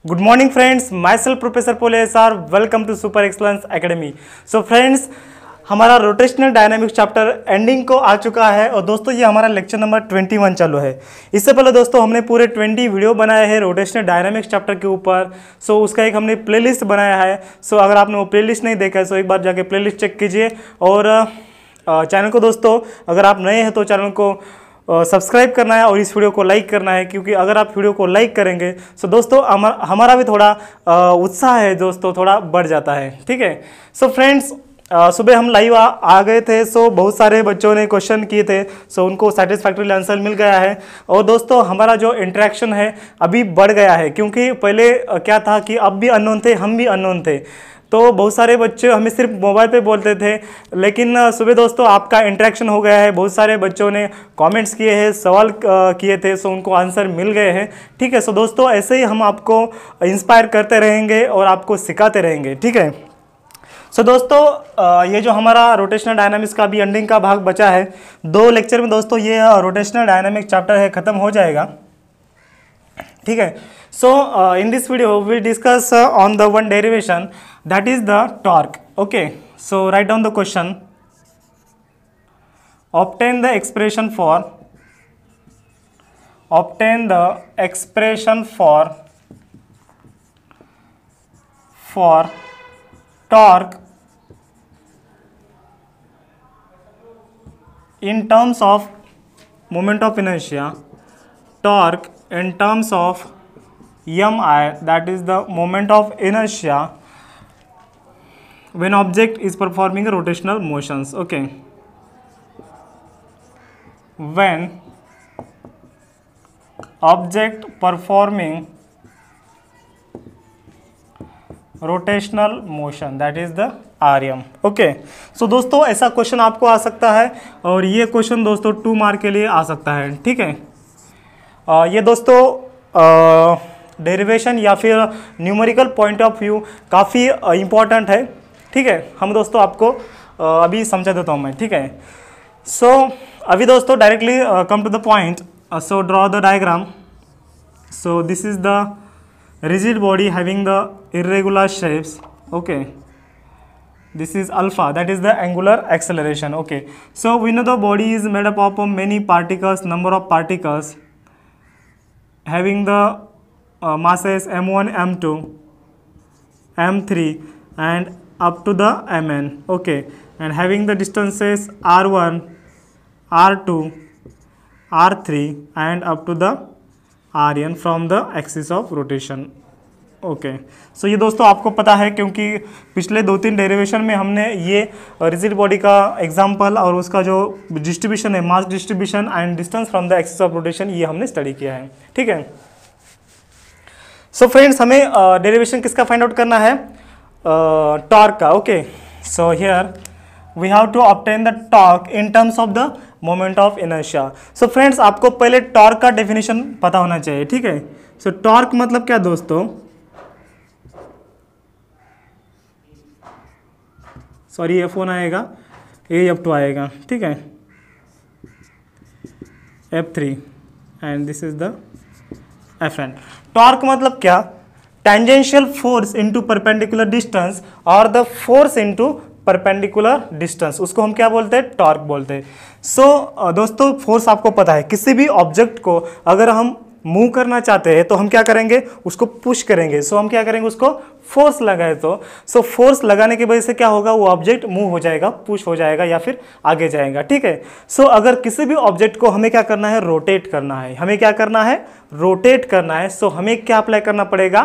Good morning friends, myself Professor Pole SR, welcome to Super Excellence Academy. So friends, हमारा rotational dynamics chapter ending को आ चुका है और दोस्तों ये हमारा लेक्चर नंबर 21 चालू है। इससे पहले दोस्तों हमने पूरे 20 वीडियो बनाए हैं रोटेशनल डायनामिक्स चैप्टर के ऊपर। सो उसका एक हमने प्लेलिस्ट बनाया है। सो अगर आपने वो प्लेलिस्ट नहीं देखा है तो एक बार जाके प्लेलिस्ट चेक कीजिए। और चैनल को दोस्तों अगर आप नए हैं तो चैनल को सब्सक्राइब करना है और इस वीडियो को लाइक करना है, क्योंकि अगर आप वीडियो को लाइक करेंगे तो दोस्तों हमारा भी थोड़ा उत्साह है दोस्तों, थोड़ा बढ़ जाता है। ठीक है। सो फ्रेंड्स, सुबह हम लाइव आ गए थे। सो बहुत सारे बच्चों ने क्वेश्चन किए थे। सो उनको सेटिस्फैक्टरी आंसर मिल गया है। और दोस्तों हमारा जो इंटरेक्शन है अभी बढ़ गया है, क्योंकि पहले क्या था कि आप भी अननोन थे, हम भी अननोन थे। तो बहुत सारे बच्चे हमें सिर्फ मोबाइल पे बोलते थे, लेकिन सुबह दोस्तों आपका इंटरेक्शन हो गया है। बहुत सारे बच्चों ने कमेंट्स किए हैं, सवाल किए थे, सो उनको आंसर मिल गए हैं। ठीक है। सो दोस्तों ऐसे ही हम आपको इंस्पायर करते रहेंगे और आपको सिखाते रहेंगे। ठीक है। सो दोस्तों ये जो हमारा रोटेशनल डायनामिक्स का भी एंडिंग का भाग बचा है, 2 लेक्चर में दोस्तों ये रोटेशनल डायनामिक्स चैप्टर है ख़त्म हो जाएगा। ठीक है। So in this video we discuss on the one derivation, that is the torque. Okay, so write down the question. Obtain the expression for torque in terms of moment of inertia. Torque in terms of mi, that is the moment of inertia when object is performing a rotational motions. Okay, when object performing rotational motion, that is the rm. Okay. So दोस्तों ऐसा question आपको आ सकता है और ये question दोस्तों 2 mark के लिए आ सकता है। ठीक है। ये दोस्तों डेरिवेशन या फिर न्यूमेरिकल पॉइंट ऑफ व्यू काफ़ी इंपॉर्टेंट है। ठीक है। हम दोस्तों आपको अभी समझा देता हूँ मैं। ठीक है। सो अभी दोस्तों directly come to the point. So draw the diagram. So this is the rigid body having the irregular shapes. Okay, this is alpha, that is the angular acceleration. Okay, so we know the body is made up of many particles, number of particles having the masses m1, m2, m3 and up to the mn. Okay, and having the distances r1, r2, r3 and up to the rn from the axis of rotation. Okay. So ये दोस्तों आपको पता है, क्योंकि पिछले 2-3 derivation में हमने ये रिजिड बॉडी का एग्जांपल और उसका जो डिस्ट्रीब्यूशन है, mass distribution and distance from the axis of rotation, ये हमने स्टडी किया है। ठीक है। सो फ्रेंड्स, हमें डेरिवेशन किसका फाइंड आउट करना है? टॉर्क का। Okay, so here we have to obtain the torque in terms of the moment of inertia. So friends, आपको पहले टॉर्क का डेफिनेशन पता होना चाहिए। ठीक है। सो टॉर्क मतलब क्या दोस्तों? सॉरी, F1 आएगा, F2 आएगा। ठीक है, F3 and this is the Fn। Torque मतलब क्या? Tangential force into perpendicular distance और the force into perpendicular distance, उसको हम क्या बोलते हैं? टॉर्क बोलते हैं। सो दोस्तों फोर्स आपको पता है, किसी भी ऑब्जेक्ट को अगर हम मूव करना चाहते हैं तो हम क्या करेंगे? उसको पुश करेंगे। सो हम क्या करेंगे? उसको फोर्स लगाए तो सो फोर्स लगाने की वजह से क्या होगा? वो ऑब्जेक्ट मूव हो जाएगा, पुश हो जाएगा या फिर आगे जाएगा। ठीक है। सो अगर किसी भी ऑब्जेक्ट को हमें क्या करना है? रोटेट करना है। हमें क्या करना है? रोटेट करना है। सो हमें क्या अप्लाई करना पड़ेगा?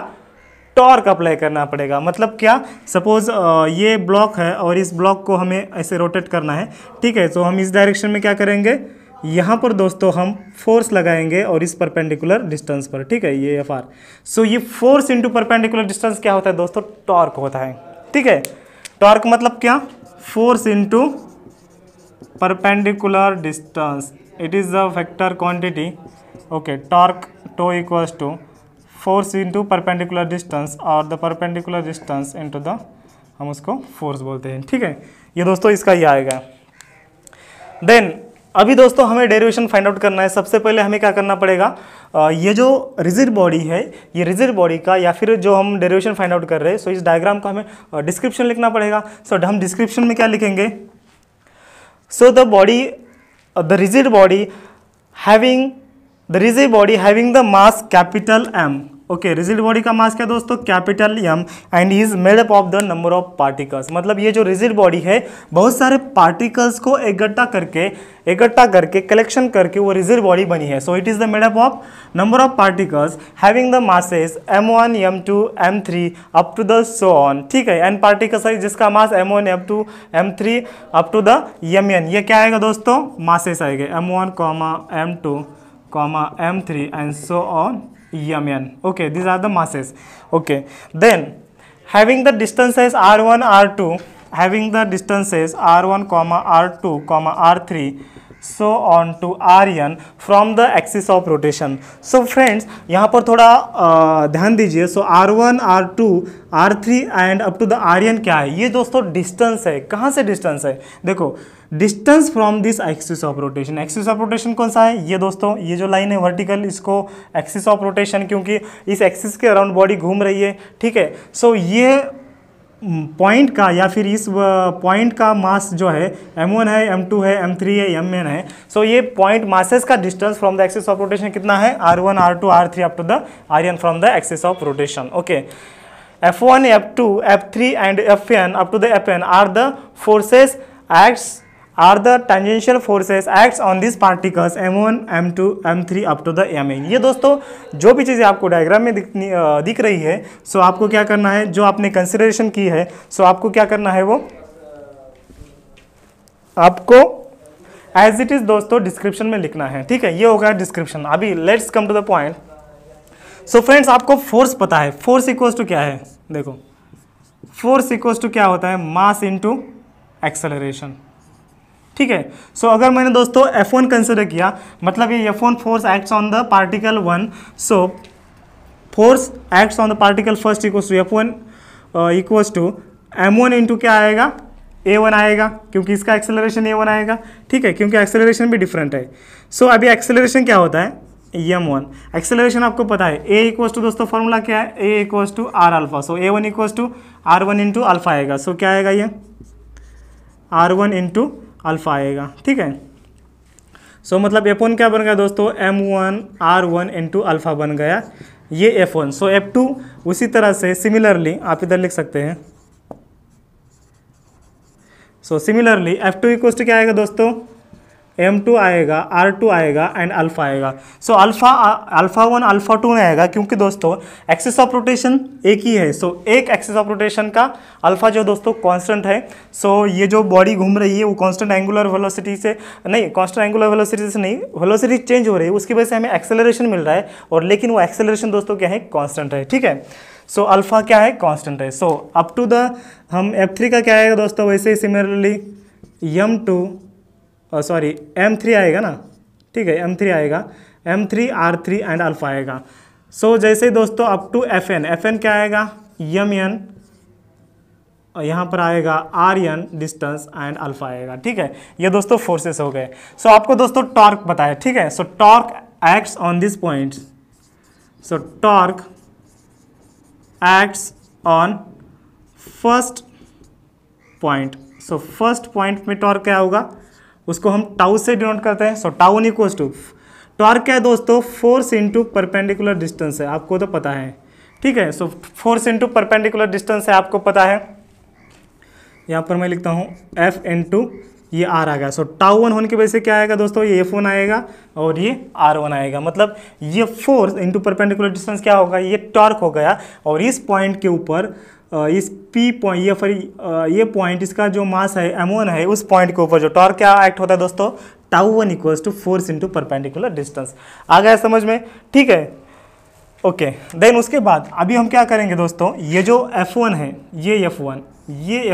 टॉर्क अप्लाई करना पड़ेगा। मतलब क्या? सपोज ये ब्लॉक है और इस ब्लॉक को हमें ऐसे रोटेट करना है। ठीक है। तो हम इस डायरेक्शन में क्या करेंगे? यहाँ पर दोस्तों हम फोर्स लगाएंगे और इस परपेंडिकुलर डिस्टेंस पर। ठीक है, ये Fr। सो ये फोर्स इनटू परपेंडिकुलर डिस्टेंस क्या होता है दोस्तों? टॉर्क होता है। ठीक है। टॉर्क मतलब क्या? Force into perpendicular distance, it is the vector quantity. Okay, torque tau equals to force into perpendicular distance और the perpendicular distance into the, हम उसको फोर्स बोलते हैं। ठीक है। ये दोस्तों इसका ये आएगा। देन अभी दोस्तों हमें डेरिवेशन फाइंड आउट करना है। सबसे पहले हमें क्या करना पड़ेगा, ये जो रिजिड बॉडी है, ये रिजिड बॉडी का या फिर जो हम डेरिवेशन फाइंड आउट कर रहे हैं, सो इस डायग्राम का हमें डिस्क्रिप्शन लिखना पड़ेगा। सो हम डिस्क्रिप्शन में क्या लिखेंगे, so the rigid body having the mass capital M। Okay, rigid body का मास क्या दोस्तों, capital M and is made up of the number of particles. मतलब ये जो रिजिड बॉडी है बहुत सारे पार्टिकल्स को इकट्ठा करके कलेक्शन करके वो रिजिड बॉडी बनी है। So it is the made up of number of particles having the masses M1 M2 M3 up to the so on. ठीक है, एन पार्टिकल साइज जिसका mass M1 M2 M3 up to the Mn। ये क्या आएगा दोस्तों, masses आएंगे M1 M2 M3 and so on Mn। Okay, these are the masses। Okay, then having the distances R1 R2 R2 R3 so on to Rn from the axis of rotation। so friends यहाँ पर थोड़ा ध्यान दीजिए। so R1 R2 R3 and up to the Rn क्या है, ये दोस्तों distance है। कहाँ से डिस्टेंस है, देखो distance from this axis of rotation. Axis of rotation कौन सा है, ये दोस्तों ये जो लाइन है वर्टिकल, इसको एक्सिस ऑफ रोटेशन, क्योंकि इस एक्सिस के अराउंड बॉडी घूम रही है। ठीक है, सो ये पॉइंट का या फिर इस पॉइंट का मास जो है M1 है, M2 है, M3 है, Mn है। सो ये पॉइंट मासेस का distance from the axis of rotation कितना है, R1 R2 R3 up to the Rn from the axis of rotation. Okay, F1 F2 F3 and Fn up to the Fn are the forces are the tangential forces acts on these particles M1 M2 M3 up to the Mn। ये दोस्तों जो भी चीज़ें आपको diagram में दिख रही है, सो आपको क्या करना है, जो आपने कंसिडरेशन की है, सो आपको क्या करना है, वो आपको एज इट इज दोस्तों डिस्क्रिप्शन में लिखना है। ठीक है, ये होगा डिस्क्रिप्शन। अभी let's come to the point. So friends आपको फोर्स पता है, फोर्स इक्वल्स टू क्या है, देखो फोर्स इक्वल्स टू क्या होता है, मास इनटू एक्सेलरेशन। ठीक है, सो अगर मैंने दोस्तों F1 कंसिडर किया, मतलब ये F1 force acts on the particle 1। So force acts on the particle first equals to F1 equals to M1 into क्या आएगा, A1 आएगा, क्योंकि इसका एक्सेलरेशन A1 आएगा। ठीक है, क्योंकि एक्सेलरेशन भी डिफरेंट है। सो अभी एक्सेलरेशन क्या होता है, M1। एक्सेलरेशन आपको पता है, A इक्वल्स टू दोस्तों फॉर्मूला क्या है, A equals to R alpha. So A1 equals to R1 into alpha आएगा। सो क्या आएगा, ये R1 इंटू अल्फा आएगा। ठीक है, सो मतलब F1 क्या बन गया दोस्तों, M1 R1 इंटू अल्फा बन गया ये F1। सो F2 उसी तरह से सिमिलरली आप इधर लिख सकते हैं। So similarly F2 equals to क्या आएगा दोस्तों, M2 आएगा, R2 आएगा एंड अल्फा आएगा। सो अल्फा 1 अल्फा 2 नहीं आएगा, क्योंकि दोस्तों एक्सिस ऑफ रोटेशन एक ही है। सो एक एक्सिस ऑफ रोटेशन का अल्फा जो दोस्तों कांस्टेंट है। सो ये जो बॉडी घूम रही है वो कांस्टेंट एंगुलर वेलोसिटी से नहीं, कांस्टेंट एंगुलर वेलोसिटी से नहीं, वेलोसिटी चेंज हो रही है, उसकी वजह से हमें एक्सेलरेशन मिल रहा है, और लेकिन वो एक्सेलरेशन दोस्तों क्या है, कांस्टेंट है। ठीक है, सो अल्फा क्या है, कांस्टेंट है। सो अप टू द हम F3 का क्या आएगा दोस्तों, वैसे ही सिमिलरली M3 आएगा ना। ठीक है, M3 आएगा, M3 R3 एंड अल्फा आएगा। सो जैसे दोस्तों अप टू Fn क्या आएगा, Mn, और यहाँ पर आएगा Rn डिस्टेंस एंड अल्फा आएगा। ठीक है, ये दोस्तों फोर्सेस हो गए। सो आपको दोस्तों टॉर्क पता है। ठीक है, so torque acts on this point. So torque acts on first point. So first point में टॉर्क क्या होगा, उसको हम टाउ से डिनोट करते हैं। So tau one equals to, torque क्या है दोस्तों, फोर्स इनटू परपेंडिकुलर डिस्टेंस है, आपको तो पता है। ठीक है, so force into perpendicular distance है, आपको पता है। यहाँ पर मैं लिखता हूँ F इनटू ये R आ गया। सो टाउ वन होने की वजह से क्या आएगा दोस्तों, ये F1 आएगा और ये R1 आएगा। मतलब ये फोर्स इनटू परपेंडिकुलर डिस्टेंस क्या होगा, ये टॉर्क हो गया। और इस पॉइंट के ऊपर इस P पॉइंट ये पॉइंट, इसका जो मास है M1 है, उस पॉइंट के ऊपर जो टॉर्क क्या एक्ट होता है दोस्तों, tau one equals to force into perpendicular distance. आ गया समझ में। ठीक है, ओके। देन उसके बाद अभी हम क्या करेंगे दोस्तों, ये जो F1 है, ये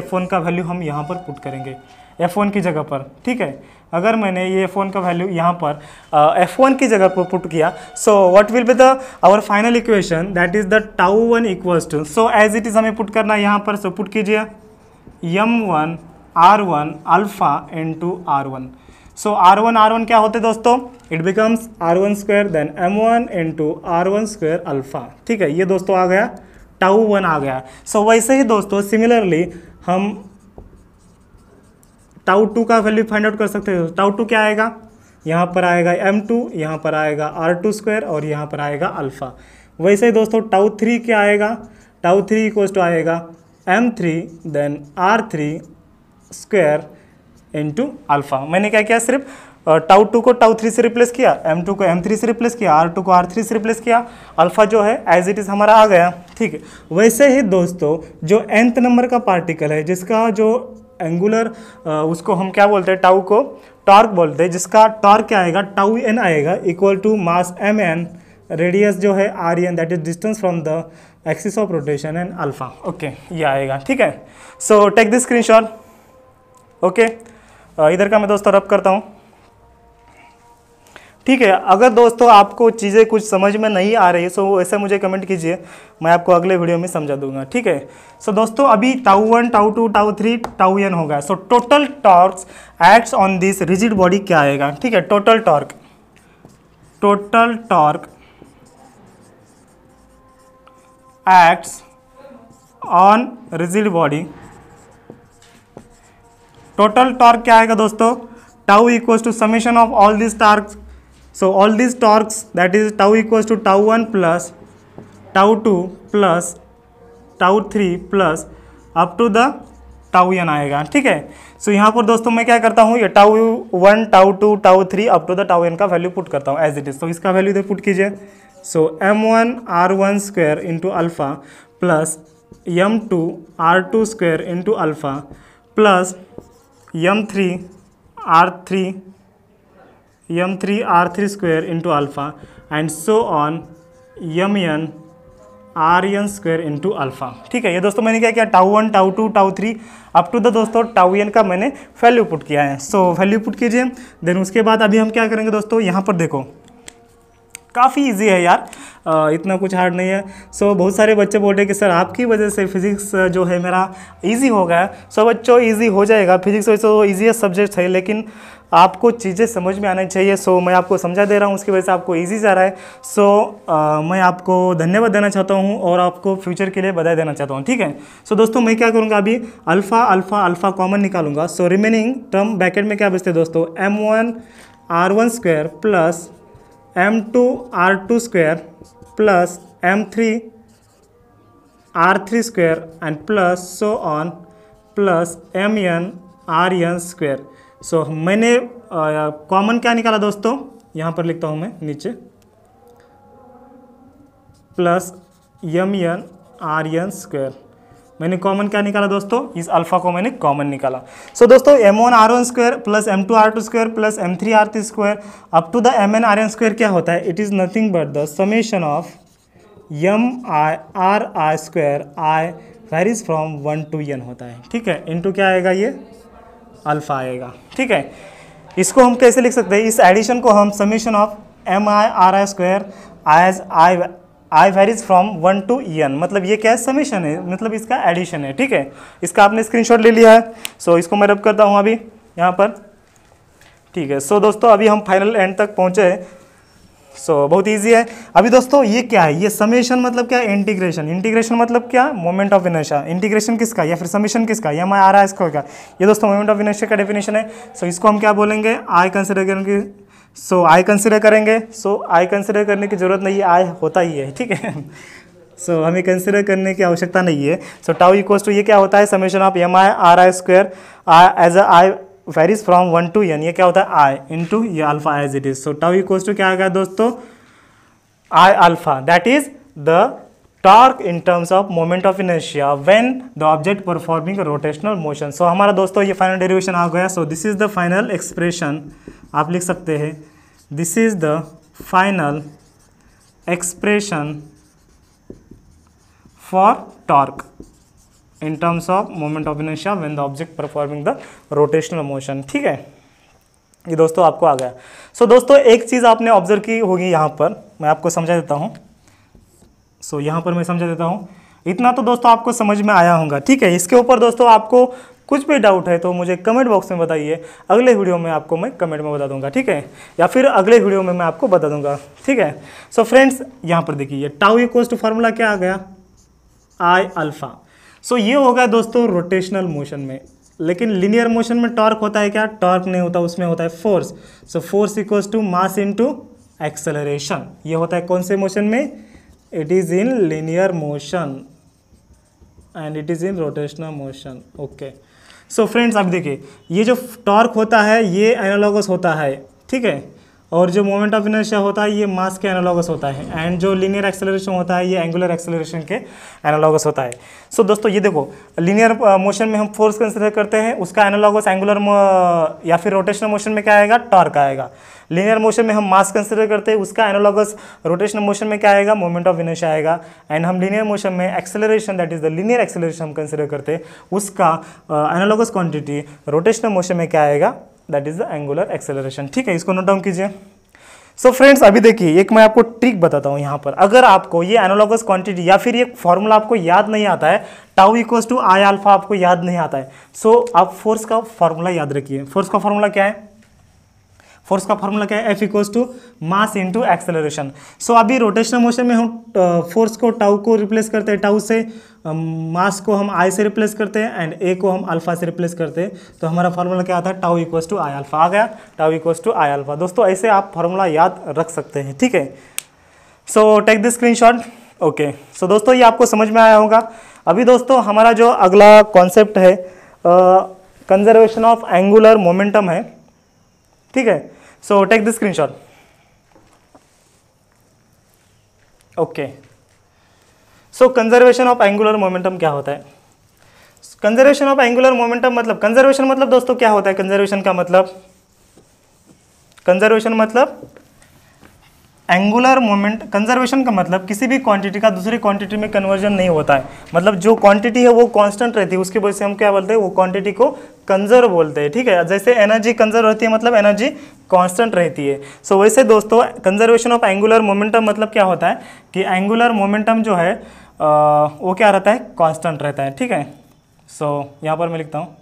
F1 का वैल्यू हम यहाँ पर पुट करेंगे F1 की जगह पर। ठीक है, अगर मैंने ये F1 का वैल्यू यहाँ पर F1 की जगह पर पुट किया, so what will be the our final equation, that is the tau one equals to, so as it is हमें पुट करना है यहाँ पर। सो पुट कीजिए M1 R1 alpha into R1। सो R1 क्या होते दोस्तों, it becomes R1 square then M1 into R1 square alpha. ठीक है, ये दोस्तों आ गया टाउ 1 आ गया। सो वैसे ही दोस्तों सिमिलरली हम टाउ 2 का वैल्यू फाइंड आउट कर सकते हैं। टाउ 2 क्या आएगा, यहाँ पर आएगा M2, यहाँ पर आएगा R2 स्क्वायर और यहाँ पर आएगा अल्फा। वैसे ही दोस्तों टाउ 3 क्या आएगा, टाउ 3 इक्वल्स टू आएगा M3 then R3 square into alpha. मैंने क्या किया, सिर्फ टाउ 2 को टाउ 3 से रिप्लेस किया, M2 को M3 से रिप्लेस किया, R2 को R3 से रिप्लेस किया, अल्फा जो है एज इट इज़ हमारा आ गया। ठीक है, वैसे ही दोस्तों जो nth नंबर का पार्टिकल है जिसका जो एंगुलर उसको हम क्या बोलते हैं, टाउ को टॉर्क बोलते हैं, जिसका टॉर्क क्या आएगा, टाउ n आएगा equal to mass mn, radius जो है rn, that is distance from the axis of rotation and alpha. Okay, ये आएगा। ठीक है, so take this screenshot. Okay, इधर का मैं दोस्तों रब करता हूँ। ठीक है, अगर दोस्तों आपको चीज़ें कुछ समझ में नहीं आ रही है सो ऐसे मुझे कमेंट कीजिए, मैं आपको अगले वीडियो में समझा दूंगा। ठीक है, सो दोस्तों अभी tau 1, tau 2, tau 3, tau n हो गया। So total torque acts on this rigid body क्या आएगा। ठीक है, total torque acts on rigid body, total torque क्या आएगा दोस्तों, tau equals to summation of all this torques. So all these torques, that is tau equals to tau 1 plus tau 2 plus tau 3 plus up to the tau n आएगा। ठीक है, सो यहाँ पर दोस्तों मैं क्या करता हूँ, ये tau 1, tau 2, tau 3 up to the tau n का वैल्यू पुट करता हूँ एज इट इज। तो इसका वैल्यू इधर पुट कीजिए। So M1 R1 square into alpha plus M2 R2 square into alpha plus M3 R3 square into alpha and so on Mn Rn square into alpha. ठीक है, ये दोस्तों मैंने क्या किया, tau 1, tau 2, tau 3 up to the दोस्तों tau n का मैंने वैल्यू पुट किया है। सो वैल्यू पुट कीजिए, देन उसके बाद अभी हम क्या करेंगे दोस्तों, यहाँ पर देखो काफ़ी इजी है यार, इतना कुछ हार्ड नहीं है। सो बहुत सारे बच्चे बोल रहे हैं कि सर आपकी वजह से फिजिक्स जो है मेरा इजी हो गया। सो बच्चों इजी हो जाएगा, फिजिक्स वैसे तो ईजीएस्ट सब्जेक्ट है लेकिन आपको चीज़ें समझ में आनी चाहिए। सो मैं आपको समझा दे रहा हूँ, उसकी वजह से आपको इजी जा रहा है। सो मैं आपको धन्यवाद देना चाहता हूँ और आपको फ्यूचर के लिए बधाई देना चाहता हूँ। ठीक है, सो दोस्तों मैं क्या करूँगा, अभी अल्फ़ा अल्फ़ा अल्फ़ा कॉमन निकालूंगा। सो रिमेनिंग टर्म ब्रैकेट में क्या बचते दोस्तों, M1 R1 square plus M2 R2 square plus M3 R3 square and plus so on plus Mn Rn square. So मैंने कॉमन क्या निकाला दोस्तों, यहाँ पर लिखता हूँ मैं नीचे, प्लस Mn Rn स्क्वायर। मैंने कॉमन क्या निकाला दोस्तों, इस अल्फा को मैंने कॉमन निकाला। सो दोस्तों M1 R1 square plus M2 R2 square plus M3 R3 square up to the Mn Rn square क्या होता है, it is nothing but the summation of Mi Ri square I varies from 1 to n होता है। ठीक है, into क्या आएगा, ये अल्फा आएगा। ठीक है, इसको हम कैसे लिख सकते हैं, इस एडिशन को हम summation of Mi Ri square as I varies from 1 to n, मतलब ये क्या है, समेशन है, मतलब इसका एडिशन है। ठीक है, इसका आपने स्क्रीनशॉट ले लिया है। सो इसको मैं रब करता हूँ अभी यहाँ पर। ठीक है, सो दोस्तों अभी हम फाइनल एंड तक पहुँचे हैं। सो बहुत इजी है। अभी दोस्तों ये क्या है, ये समेशन मतलब क्या, इंटीग्रेशन। इंटीग्रेशन मतलब क्या, मोमेंट ऑफ इनर्शिया। इंटीग्रेशन किसका या फिर समेशन किसका, या मैं आ रहा है इसको क्या, ये दोस्तों मोमेंट ऑफ इनर्शिया का डेफिनेशन है। सो इसको हम क्या बोलेंगे, आई कंसिडर करेंगे। सो आई कंसिडर करेंगे। सो आई कंसिडर करने की जरूरत नहीं है, आई होता ही है। ठीक है, सो हमें कंसिडर करने की आवश्यकता नहीं है। सो टाउ इक्वल्स टू ये क्या होता है, summation of Mi Ri square as a I varies from 1 to n, ये क्या होता है, आई इंटू ये alpha as it is. So tau equals to क्या आ गया दोस्तों, I alpha, that is the torque in terms of moment of inertia when the object performing rotational motion. So हमारा दोस्तों ये फाइनल डेरिवेशन आ गया। So this is the final expression, आप लिख सकते हैं this is the final expression for torque in terms of moment of inertia when the object performing the rotational motion। ठीक है, ये दोस्तों आपको आ गया। सो दोस्तों एक चीज़ आपने ऑब्जर्व की होगी, यहाँ पर मैं आपको समझा देता हूँ। सो यहाँ पर मैं समझा देता हूँ, इतना तो दोस्तों आपको समझ में आया होगा। ठीक है, इसके ऊपर दोस्तों आपको कुछ भी डाउट है तो मुझे कमेंट बॉक्स में बताइए, अगले वीडियो में आपको मैं कमेंट में बता दूंगा, ठीक है, या फिर अगले वीडियो में मैं आपको बता दूंगा, ठीक है। सो फ्रेंड्स यहाँ पर देखिए टाउ इक्वल्स टू फार्मूला क्या आ गया, आई अल्फा। सो ये होगा दोस्तों रोटेशनल मोशन में, लेकिन लिनियर मोशन में टॉर्क होता है क्या, टॉर्क नहीं होता, उसमें होता है force. So force equals to mass into acceleration. ये होता है कौन से मोशन में, it is in linear motion and it is in rotational motion. Okay, so friends अब देखिए ये जो टॉर्क होता है ये एनालॉगस होता है, ठीक है, और जो मोमेंट ऑफ इनर्शिया होता है ये मास के एनालॉगस होता है, एंड जो लीनियर एक्सेलरेशन होता है ये एंगुलर एक्सेलरेशन के एनालॉगस होता है। सो दोस्तों ये देखो लीनियर मोशन में हम फोर्स कंसिडर करते हैं, उसका एनालॉगस एंगुलर या फिर रोटेशनल मोशन में क्या आएगा, टॉर्क आएगा। लीनियर मोशन में हम मास कंसिडर करते हैं, उसका एनालॉगस रोटेशनल मोशन में क्या आएगा, मोमेंट ऑफ इनर्शिया आएगा। एंड हम लीनियर मोशन में acceleration that is the linear acceleration हम कंसिडर करते हैं, उसका एनालॉगस क्वांटिटी रोटेशनल मोशन में क्या आएगा, that is the angular acceleration, ठीक है, इसको नोट डाउन कीजिए। सो फ्रेंड्स अभी देखिए एक मैं आपको ट्रिक बताता हूँ यहाँ पर, अगर आपको ये एनालॉगस क्वांटिटी या फिर ये फॉर्मूला आपको याद नहीं आता है, tau equals to I alpha आपको याद नहीं आता है, सो आप फोर्स का फॉर्मूला याद रखिए। फोर्स का फॉर्मूला क्या है, फोर्स का फॉर्मूला क्या है, F equals to mass into acceleration. So अभी रोटेशनल मोशन में हम फोर्स को टाउ को रिप्लेस करते हैं, टाउ से मास को हम आई से रिप्लेस करते हैं एंड ए को हम अल्फा से रिप्लेस करते हैं, तो हमारा फॉर्मूला क्या आता है, tau equals to I alpha आ गया, tau equals to I alpha. दोस्तों ऐसे आप फॉर्मूला याद रख सकते हैं, ठीक है। So take this screenshot. Okay, so दोस्तों ये आपको समझ में आया होगा। अभी दोस्तों हमारा जो अगला कॉन्सेप्ट है कंजर्वेशन ऑफ एंगुलर मोमेंटम है, ठीक है। So take this screenshot. Okay, so conservation of angular momentum क्या होता है, कंजर्वेशन ऑफ एंगुलर मोमेंटम मतलब, कंजर्वेशन मतलब दोस्तों क्या होता है, कंजर्वेशन का मतलब, कंजर्वेशन मतलब एंगुलर मोमेंट, कंजर्वेशन का मतलब किसी भी क्वांटिटी का दूसरी क्वांटिटी में कन्वर्जन नहीं होता है, मतलब जो क्वांटिटी है वो कांस्टेंट रहती है, उसकी वजह से हम क्या बोलते हैं, वो क्वांटिटी को कंजर्व बोलते हैं, ठीक है। जैसे एनर्जी कंजर्व रहती है मतलब एनर्जी कांस्टेंट रहती है। सो वैसे दोस्तों कंजर्वेशन ऑफ एंगुलर मोमेंटम मतलब क्या होता है कि एंगुलर मोमेंटम जो है वो क्या रहता है, कांस्टेंट रहता है, ठीक है। सो यहाँ पर मैं लिखता हूँ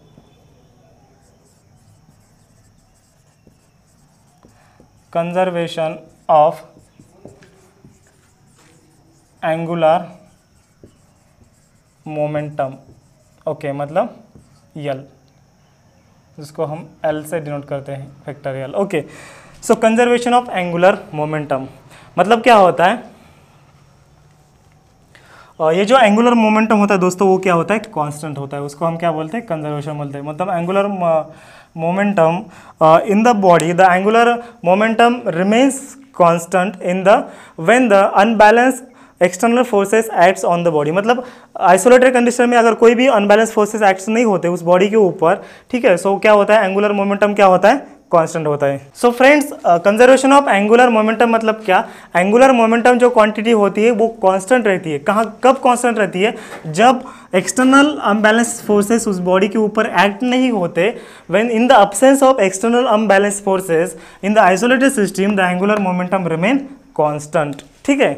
conservation of angular momentum, okay, मतलब यल, जिसको हम एल से डिनोट करते हैं, factorial. Okay, so conservation of angular momentum मतलब क्या होता है, ये जो एंगुलर मोमेंटम होता है दोस्तों वो क्या होता है, कांस्टेंट होता है, उसको हम क्या बोलते हैं, कंजर्वेशन बोलते हैं। मतलब angular momentum in the body, the angular momentum remains constant in the when the unbalance external forces acts on the body. मतलब आइसोलेटेड कंडीशन में अगर कोई भी अनबैलेंस फोर्सेस एक्ट्स नहीं होते उस बॉडी के ऊपर, ठीक है, सो क्या होता है, एंगुलर मोमेंटम क्या होता है, कांस्टेंट होता है। So friends conservation of angular momentum मतलब क्या, एंगुलर मोमेंटम जो क्वांटिटी होती है वो कांस्टेंट रहती है। कहाँ कब कांस्टेंट रहती है, जब एक्सटर्नल अनबैलेंस फोर्सेस उस बॉडी के ऊपर एक्ट नहीं होते, when in the absence of external unbalance forces in the isolated system the angular momentum remain constant, ठीक है।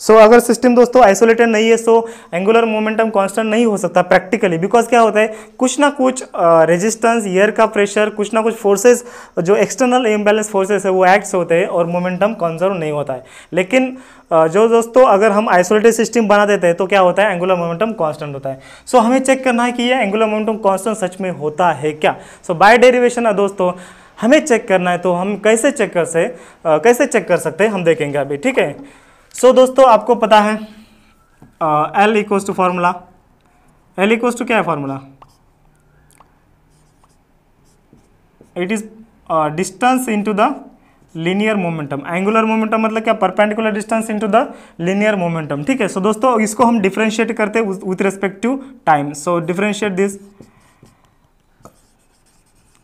सो अगर सिस्टम दोस्तों आइसोलेटेड नहीं है सो एंगुलर मोमेंटम कांस्टेंट नहीं हो सकता प्रैक्टिकली, बिकॉज क्या होता है, कुछ ना कुछ रेजिस्टेंस, एयर का प्रेशर, कुछ ना कुछ फोर्सेस जो एक्सटर्नल इम्बैलेंस फोर्सेस है वो एक्ट्स होते हैं और मोमेंटम कंजर्व नहीं होता है। लेकिन जो दोस्तों अगर हम आइसोलेटेड सिस्टम बना देते हैं तो क्या होता है, एंगुलर मोमेंटम कांस्टेंट होता है। सो हमें चेक करना है कि ये एंगुलर मोमेंटम कांस्टेंट सच में होता है क्या। सो बाय डेरिवेशन दोस्तों हमें चेक करना है, तो हम कैसे चेक कर सकते हैं हम देखेंगे अभी, ठीक है। सो दोस्तों आपको पता है L equals to formula, L equals to क्या है formula, it is distance into the linear momentum. Angular momentum मतलब क्या, perpendicular distance into the linear momentum, ठीक है। सो दोस्तों इसको हम डिफरेंशिएट करते हैं with respect to time. So differentiate this,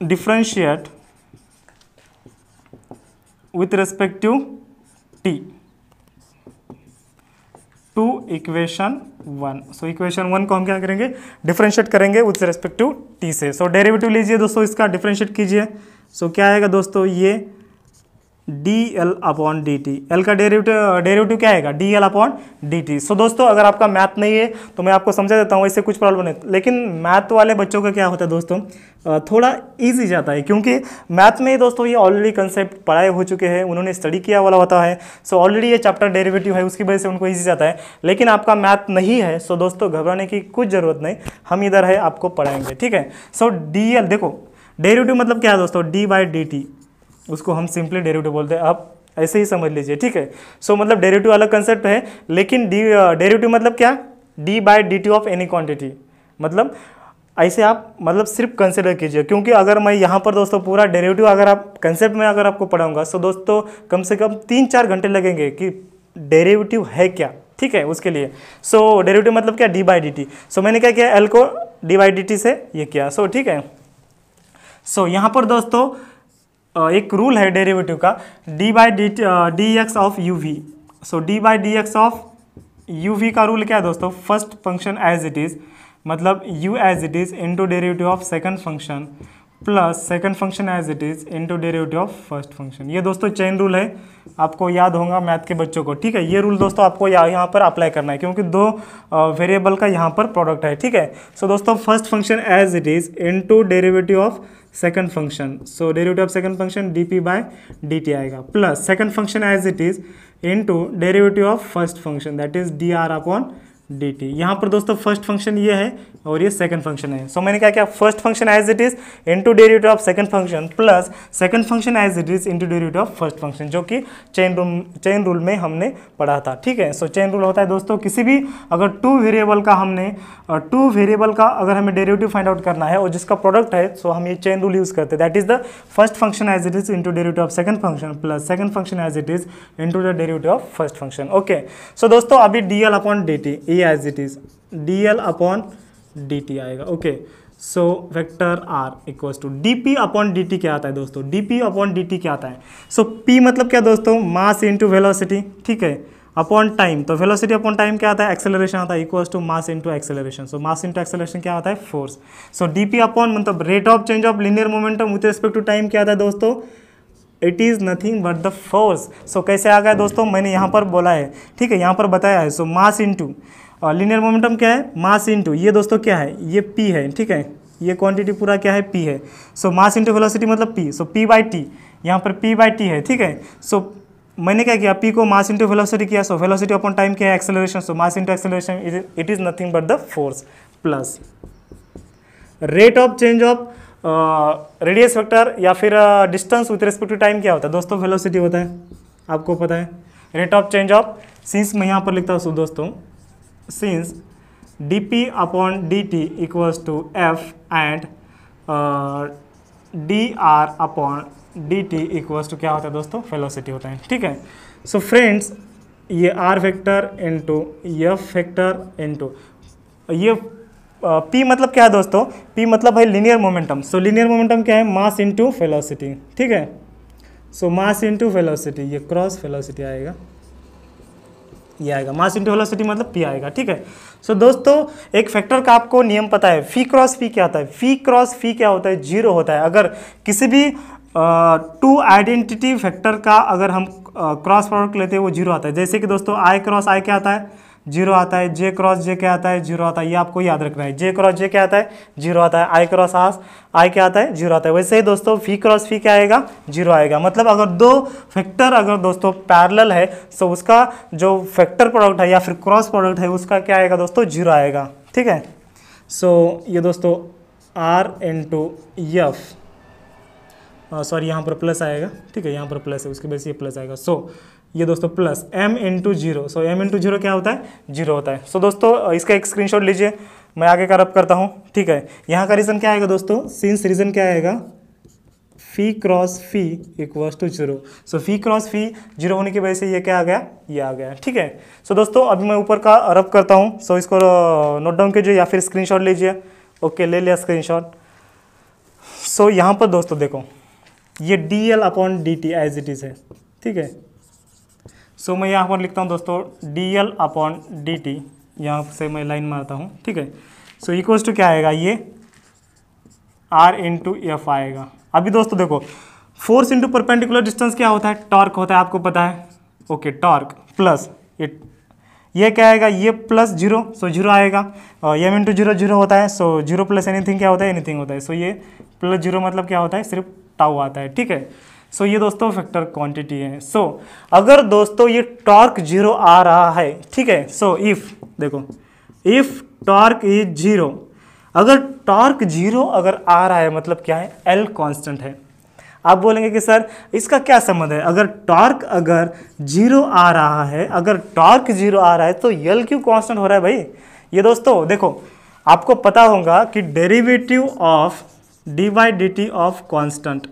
differentiate with respect to t to equation 1। So equation 1 को हम क्या करेंगे, डिफरेंशिएट करेंगे विथ रिस्पेक्ट टू टी से। सो डेरिवेटिव लीजिए दोस्तों, इसका डिफरेंशिएट कीजिए। सो क्या आएगा दोस्तों, ये d L upon d t. L का डेरिवेटिव क्या आएगा, d L upon d t. So दोस्तों अगर आपका मैथ नहीं है तो मैं आपको समझा देता हूँ, इससे कुछ प्रॉब्लम नहीं। लेकिन मैथ वाले बच्चों का क्या होता है दोस्तों, थोड़ा इजी जाता है, क्योंकि मैथ में दोस्तों ये ऑलरेडी कंसेप्ट पढ़ाए हो चुके हैं, उन्होंने स्टडी किया वाला होता है। सो ऑलरेडी ये चैप्टर डेरिवेटिव है, उसकी वजह से उनको इजी जाता है। लेकिन आपका मैथ नहीं है, सो दोस्तों घबराने की कुछ ज़रूरत नहीं, हम इधर है आपको पढ़ाएंगे, ठीक है। सो डी एल देखो, डेरिवेटिव मतलब क्या है दोस्तों, डी बाई डी टी, उसको हम सिंपली डेरिवेटिव बोलते हैं, आप ऐसे ही समझ लीजिए, ठीक है। सो मतलब डेरिवेटिव अलग कंसेप्ट है, लेकिन डेरिवेटिव मतलब क्या, D by d T of any quantity, मतलब ऐसे आप मतलब सिर्फ कंसिडर कीजिए। क्योंकि अगर मैं यहाँ पर दोस्तों पूरा डेरिवेटिव अगर आप कंसेप्ट में अगर आपको पढ़ाऊंगा, सो दोस्तों कम से कम 3-4 घंटे लगेंगे कि डेरिवेटिव है क्या, ठीक है, उसके लिए। सो डेरिवेटिव मतलब क्या, डी बाई डी टी। सो मैंने क्या किया, एल को डी बाई डी टी से ये किया, सो ठीक है। सो यहाँ पर दोस्तों एक रूल है डेरिवेटिव का, d by d x of u v. So d by d x of u v का रूल क्या है दोस्तों, first function as it is, मतलब u as it is into derivative of second function plus second function as it is into derivative of first function. ये दोस्तों chain rule है, आपको याद होगा मैथ के बच्चों को, ठीक है। ये रूल दोस्तों आपको यहाँ पर अप्लाई करना है, क्योंकि दो वेरिएबल का यहाँ पर प्रोडक्ट है, ठीक है। सो दोस्तों first function as it is into derivative of second function, so derivative of second function d p by d t आएगा, plus second function as it is into derivative of first function that is d r upon d t. यहाँ पर दोस्तों first function ये है और ये second function है। सो मैंने क्या किया, first function as it is into derivative of second function plus second function as it is into derivative of first function, जो कि चेन रूल में हमने पढ़ा था, ठीक है। सो चेन रूल होता है दोस्तों, किसी भी अगर टू वेरिएबल का अगर हमें डेरिवेटिव फाइंड आउट करना है और जिसका प्रोडक्ट है, सो हम ये चेन रूल यूज करते हैं, that is the first function as it is into derivative of second function plus second function as it is into the derivative of first function, okay. So दोस्तों अभी d L upon d t as it is d L upon d t आएगा, okay. So vector r equals to d p upon d t क्या आता है दोस्तों, d p upon d t क्या आता है। सो पी मतलब क्या दोस्तों, मास इंटू वेलोसिटी, ठीक है, अपॉन टाइम, तो वेलोसिटी अपॉन टाइम क्या आता है, एक्सेलरेशन आता है, equals to mass into acceleration. So mass into acceleration क्या आता है, force. So d p upon मतलब rate of change of linear momentum with respect to time क्या आता है दोस्तों, it is nothing but the force. So कैसे आ गया दोस्तों, मैंने यहाँ पर बोला है, ठीक है, यहाँ पर बताया है। सो मास इंटू लीनियर मोमेंटम क्या है, मास इंटू ये दोस्तों क्या है, ये p है, ठीक है, ये क्वांटिटी पूरा क्या है, p है। सो मास इंटू वेलोसिटी मतलब p, so p by T, यहाँ पर p बाई टी है, ठीक है। सो मैंने क्या किया, p को मास इंटू वेलोसिटी किया, सो वेलोसिटी अपॉन टाइम क्या है, acceleration, so mass into acceleration it is nothing but the force plus rate of change of radius vector या फिर distance with respect to time क्या होता है दोस्तों, वेलोसिटी होता है, आपको पता है। Rate of change of, since मैं यहाँ पर लिखता हूँ दोस्तों, since dp upon dt equals to f and dr upon dt equals to क्या होता है दोस्तों, वेलोसिटी होता है, ठीक है। सो फ्रेंड्स ये r vector into f vector into ये p मतलब क्या है दोस्तों, p मतलब है लीनियर मोमेंटम। सो लीनियर मोमेंटम क्या है, मास इंटू वेलोसिटी, ठीक है। सो मास इंटू वेलोसिटी, ये क्रॉस वेलोसिटी आएगा, ये आएगा, मास इंटू वेलोसिटी मतलब p आएगा, ठीक है। सो दोस्तों एक फैक्टर का आपको नियम पता है, फी क्रॉस फी क्या होता है, फी क्रॉस फी क्या होता है, जीरो होता है। अगर किसी भी टू आइडेंटिटी फैक्टर का अगर हम क्रॉस प्रोडक्ट लेते हैं वो जीरो आता है। जैसे कि दोस्तों आई क्रॉस आई क्या आता है, जीरो आता है, जे क्रॉस जे क्या आता है, जीरो आता है, ये आपको याद रखना है। जे क्रॉस जे क्या आता है, जीरो आता है, आई क्रॉस आई क्या आता है, जीरो आता है। वैसे ही दोस्तों फी क्रॉस फी क्या आएगा, जीरो आएगा। मतलब अगर दो फैक्टर अगर दोस्तों पैरेलल है तो उसका जो फैक्टर प्रोडक्ट है या फिर क्रॉस प्रोडक्ट है उसका क्या आएगा दोस्तों, जीरो आएगा, ठीक है। सो ये दोस्तों आर इंटू एफ, सॉरी यहाँ पर प्लस आएगा, ठीक है, यहाँ पर प्लस है, उसके वजह से ये प्लस आएगा। सो ये दोस्तों प्लस m इंटू जीरो, सो m इंटू जीरो क्या होता है, जीरो होता है। सो दोस्तों इसका एक स्क्रीनशॉट लीजिए, मैं आगे का रब करता हूँ, ठीक है। यहाँ का रीज़न क्या आएगा दोस्तों, सिंस रीज़न क्या आएगा, phi cross phi equals to zero. So phi cross phi zero होने की वजह से ये क्या आ गया, ये आ गया, ठीक है। सो दोस्तों अभी मैं ऊपर का रब करता हूँ, सो इसको नोट डाउन कीजिए या फिर स्क्रीनशॉट लीजिए। ओके, ले लिया स्क्रीनशॉट। सो यहाँ पर दोस्तों देखो ये d L upon d t as it is है, ठीक है। सो मैं यहाँ पर लिखता हूँ दोस्तों D L upon d t, यहाँ से मैं लाइन मारता हूँ, ठीक है। सो इक्वल्स टू क्या आएगा, ये आर इंटू एफ आएगा। अभी दोस्तों देखो फोर्स इंटू परपेंडिकुलर डिस्टेंस क्या होता है, टॉर्क होता है, आपको पता है। ओके, टॉर्क प्लस ये क्या आएगा, ये प्लस जीरो, सो जीरो आएगा। एम इंटू जीरो जीरो होता है, सो जीरो प्लस एनीथिंग क्या होता है, एनीथिंग होता है। सो ये प्लस जीरो मतलब क्या होता है, सिर्फ टाउ आता है, ठीक है। सो ये दोस्तों फैक्टर क्वांटिटी है। सो अगर दोस्तों ये टॉर्क जीरो आ रहा है, ठीक है, सो इफ देखो, इफ टॉर्क इज जीरो, अगर टॉर्क जीरो अगर आ रहा है मतलब क्या है, एल कांस्टेंट है। आप बोलेंगे कि सर इसका क्या संबंध है, अगर टॉर्क अगर जीरो आ रहा है, अगर टॉर्क जीरो आ रहा है तो यल क्यों कांस्टेंट हो रहा है भाई। ये दोस्तों देखो, आपको पता होगा कि derivative of D by d T of constant,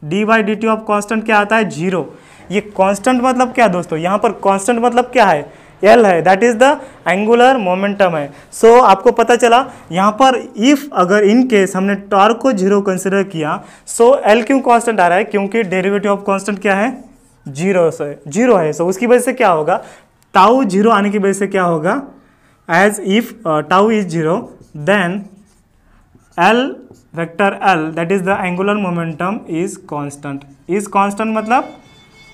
D by d T of constant क्या आता है, जीरो। ये कांस्टेंट मतलब क्या दोस्तों, यहाँ पर कांस्टेंट मतलब क्या है, एल है, that is the angular momentum है। सो आपको पता चला यहाँ पर इफ अगर इन केस हमने टॉर्क को जीरो कंसिडर किया, सो एल क्यों कांस्टेंट आ रहा है, क्योंकि डेरिवेटिव ऑफ कांस्टेंट क्या है, जीरो से जीरो है। सो उसकी वजह से क्या होगा, टाउ जीरो आने की वजह से क्या होगा, as if tau is zero then L vector L that is the angular momentum is constant. Is constant मतलब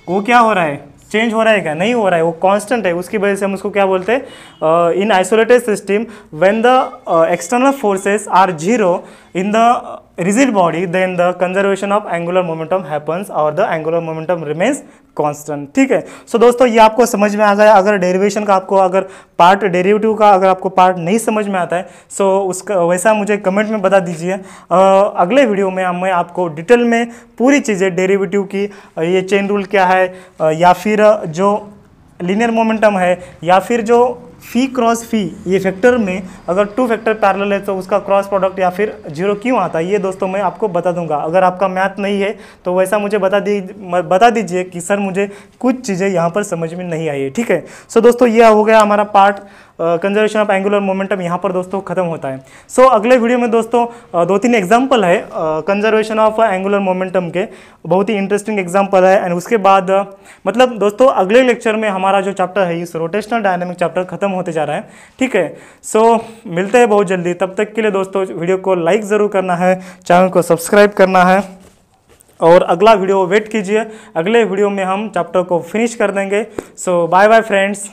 वो क्या हो रहा है, चेंज हो रहा है क्या, नहीं हो रहा है, वो कांस्टेंट है। उसकी वजह से हम उसको क्या बोलते हैं, in isolated system when the external forces are zero in the rigid body then the conservation of angular momentum happens और the angular momentum remains constant, ठीक है। सो दोस्तों ये आपको समझ में आ गया। अगर डेरिवेशन का आपको अगर पार्ट, डेरिवेटिव का अगर आपको पार्ट नहीं समझ में आता है, सो उसका वैसा मुझे कमेंट में बता दीजिए। अगले वीडियो में मैं आपको डिटेल में पूरी चीज़ें डेरिवेटिव की, ये चेन रूल क्या है, या फिर जो लीनियर मोमेंटम है, या फिर जो फी क्रॉस फी, ये फैक्टर में अगर टू फैक्टर पैरेलल है तो उसका क्रॉस प्रोडक्ट या फिर जीरो क्यों आता है, ये दोस्तों मैं आपको बता दूंगा। अगर आपका मैथ नहीं है तो वैसा मुझे बता दीजिए कि सर मुझे कुछ चीज़ें यहाँ पर समझ में नहीं आई है, ठीक है। सो दोस्तों ये हो गया हमारा part conservation of angular momentum, यहाँ पर दोस्तों खत्म होता है। सो अगले वीडियो में दोस्तों 2-3 एग्जाम्पल है कंजर्वेशन ऑफ एंगुलर मोमेंटम के, बहुत ही इंटरेस्टिंग एग्जाम्पल है। एंड उसके बाद मतलब दोस्तों अगले लेक्चर में हमारा जो चैप्टर है इस रोटेशनल डायनामिक चैप्टर खत्म होते जा रहा है, ठीक है। सो मिलते हैं बहुत जल्दी, तब तक के लिए दोस्तों वीडियो को लाइक ज़रूर करना है, चैनल को सब्सक्राइब करना है और अगला वीडियो वेट कीजिए। अगले वीडियो में हम चैप्टर को फिनिश कर देंगे। सो बाय बाय फ्रेंड्स।